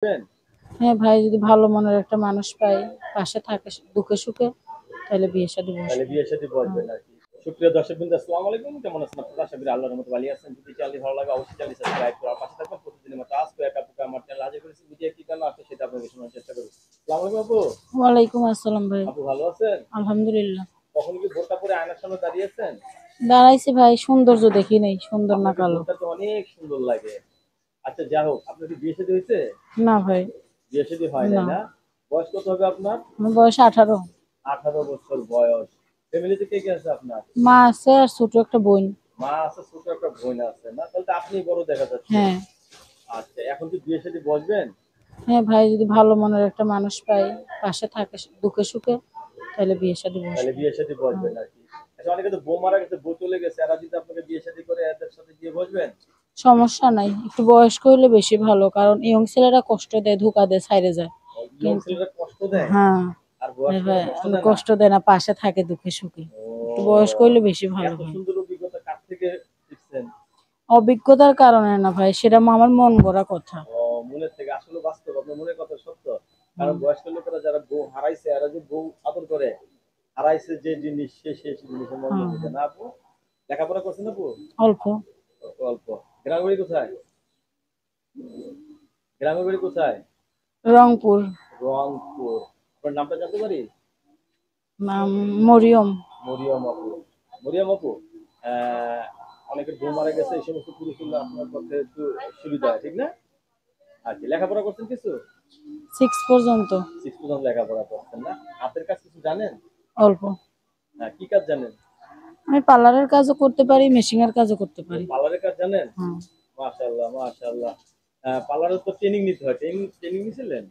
Ben? হ্যাঁ ভাই, যদি ভালো মনের একটা মানুষ পাই, পাশে থাকে দুঃখে সুখে, তাহলে বিয়ে শাদী তাহলে বসবো। বিয়ের সাথে হ্যাঁ। বসবেন আরকি। সুপ্রিয় দর্শকবৃন্দ আসসালামু আলাইকুম। কেমন আছেন আপনারা? আশা করি আল্লাহর রহমতে ভালো আছেন। যদি চ্যানেলটি ভালো লাগে অবশ্যই চ্যানেলটি সাবস্ক্রাইব করে আমার পাশে থাকবেন। প্রতিদিনের মতো আজকেও এক আপুকে আমার চ্যানেলে হাজির করেছি। ভিডিও কি কারণে আসছে সেটা আপনাদের শোনার চেষ্টা করব। আসসালামু আলাইকুম আপু। ওয়ালাইকুম আসসালাম ভাই। আপু ভালো আছেন? আলহামদুলিল্লাহ। কখনো কি বোরকা পরে আয়নার সামনে দাঁড়িয়েছেন? দাঁড়াইছি ভাই, সৌন্দর্য দেখি নাই, সুন্দর না আপনাকে কালো। বোরকা তো অনেক সুন্দর লাগে। আচ্ছা যাই হোক, আপনার কি বিয়ে শাদী হয়েছে? না ভাই। বিয়ে শাদী হয় নাই না, না? বয়স কত হবে আপনার? আমার বয়স 18। 18 বছর বয়স। ফ্যামিলিতে কে কে আছে আপনার? মা আছে আর ছোট একটা বোন। মা আছে, ছোট একটা বোন আছে না? তাহলে তো আপনিই বড় দেখা যাচ্ছে। হ্যাঁ। আচ্ছা, এখন কি বিয়ে শাদী বসবেন? হ্যাঁ ভাই, যদি ভালো মনের একটা মানুষ পাই, পাশে থাকে দুঃখে সুখে, তাহলে বিয়ে শাদী তাহলে বসবো। বিয়ে শাদী হ্যাঁ। বসবেন আরকি। আচ্ছা, অনেকে তো বউ মারা গেছে, বউ চলে গেছে। এরা যদি আপনাকে বিয়ে শাদী করে এদের সাথে গিয়ে বসবেন? সমস্যা নাই, একটু বয়স্ক হইলে বেশি ভালো, কারণ ইয়ং ছেলেরা কষ্ট দেয়, ধোকা দেয়, ছাইড়ে যায়। ইয়ং কিন্তু ছেলেরা কষ্ট দেয় হ্যাঁ, আর হ্যাঁ বয়স্করা ভাই, কষ্ট অনেক দেয় না? কষ্ট দেয় না, পাশে থাকে দুঃখে সুখে। একটু বয়স্ক ও, হইলে বেশি ভালো এত হয়। সুন্দর অভিজ্ঞতা কার থেকে শিখছেন? অভিজ্ঞতার কারণে না ভাই, সেটা আমার মন গড়া কথা। ও, মনের থেকে আসলে বাস্তব, আপনার মনের কথা সত্য। কারণ হুম। বয়স্ক লোকেরা যারা বউ হারাইছে, এরা যে বউ আদর করে, হারাইছে যে জিনিস সে জিনিসের মর্ম হ্যাঁ, বোঝে হ্যাঁ। না আপু? লেখাপড়া করছেন আপু? অল্প। অল্প। গ্রামের বাড়ি কোথায়? গ্রামের বাড়ি কোথায়? রংপুর। রংপুর। আপনার নামটা জানতে পারি? নাম মরিয়ম। মরিয়ম আপু। মরিয়ম আপু, আহ, অনেকের বউ মারা গেছে, এই সমস্ত পুরুষ হলে আপনার পক্ষে একটু সুবিধা হয়, ঠিক না? আচ্ছা, লেখাপড়া করছেন কিছু? 6 পর্যন্ত। 6 পর্যন্ত লেখাপড়া করছেন না? হাতের কাজ কিছু জানেন? অল্প। হ্যাঁ, কি কাজ জানেন? আমি পার্লারের কাজও করতে পারি, মেশিনের কাজও করতে পারি। পার্লারের কাজ জানেন? হুম। মাশাআল্লাহ, মাশাআল্লাহ। পার্লারের তো ট্রেনিং নিতে হয়। ট্রেনিং ট্রেনিং নিছিলেন?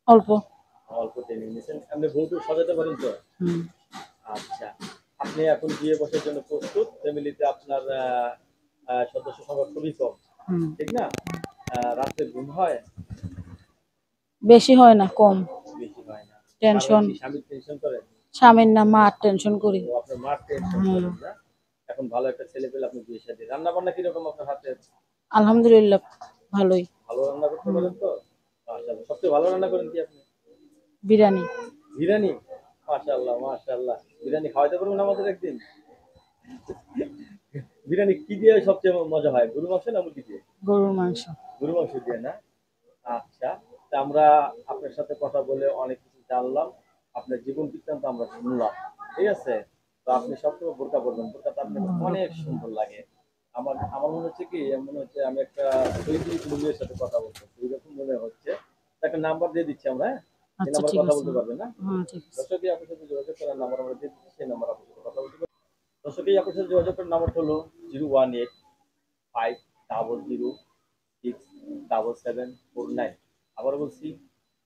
অল্প। অল্প ট্রেনিং নিছেন। আপনি বউ টউ সাজাতে পারেন তো? হুম। আচ্ছা। আপনি এখন বিয়ে বসার জন্য প্রস্তুত। ফ্যামিলিতে আপনার সদস্য সংখ্যা খুবই কম। হুম। ঠিক না? রাত্রে ঘুম হয়? বেশি হয় না, কম। বেশি হয় না। বারবার টেনশন। কি স্বামীর টেনশন করেন? স্বামীর না, মার টেনশন করি। ও, আপনার মার টেনশন হুম। করেন না? এখন ভালো একটা ছেলে পেলে আপনি বিয়ে শাদী। রান্না বান্না কিরকম আপনার হাতের? আলহামদুলিল্লাহ, ভালোই। ভালো রান্না করতে হুম। পারেন তো? মাশাআল্লাহ। সবচেয়ে ভালো রান্না করেন কি আপনি? বিরিয়ানি। বিরিয়ানি? মাশাআল্লাহ, মাশাআল্লাহ। বিরিয়ানি খাওয়াইতে পারবেন আমাদের একদিন? বিরিয়ানি কি দিয়ে সবচেয়ে মজা হয়? গরুর মাংস না মুরগি দিয়ে? গরুর মাংস। গরুর মাংস দিয়ে না? আচ্ছা। তা আমরা আপনার সাথে কথা বলে অনেক কিছু জানলাম। আপনার জীবন বৃত্তান্ত আমরা শুনলাম। ঠিক আছে? তো আপনি সবসময় বোরকা পরবেন। বোরকাটা আপনাকে অনেক সুন্দর লাগে। আমার আমার মনে হচ্ছে কি, মনে হচ্ছে আমি একটা শহীদুল মেয়ের সাথে কথা বলতেছি। এরকম মনে হচ্ছে। তো একটা নাম্বার দিয়ে দিচ্ছি আমরা, হ্যাঁ? এই আচ্ছা, নাম্বারে ঠিক কথা আছে। বলতে পারবেন না? হ্যাঁ, ঠিক আছে। দর্শকই আপনার সাথে যোগাযোগ করার নাম্বার আমরা দিয়ে দিচ্ছি, সেই নাম্বার আপনার সাথে কথা বলতে পারবেন। দর্শকই আপনার সাথে যোগাযোগ করার নাম্বার হলো 01850067749। আবার বলছি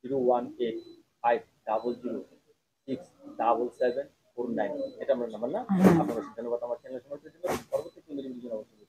01850067749। এটা আমার নাম্বার না? হ্যাঁ। আপনার ধন্যবাদ আমার চ্যানেল সময় জন্য। পরবর্তী কোনো ভিডিও অবশ্যই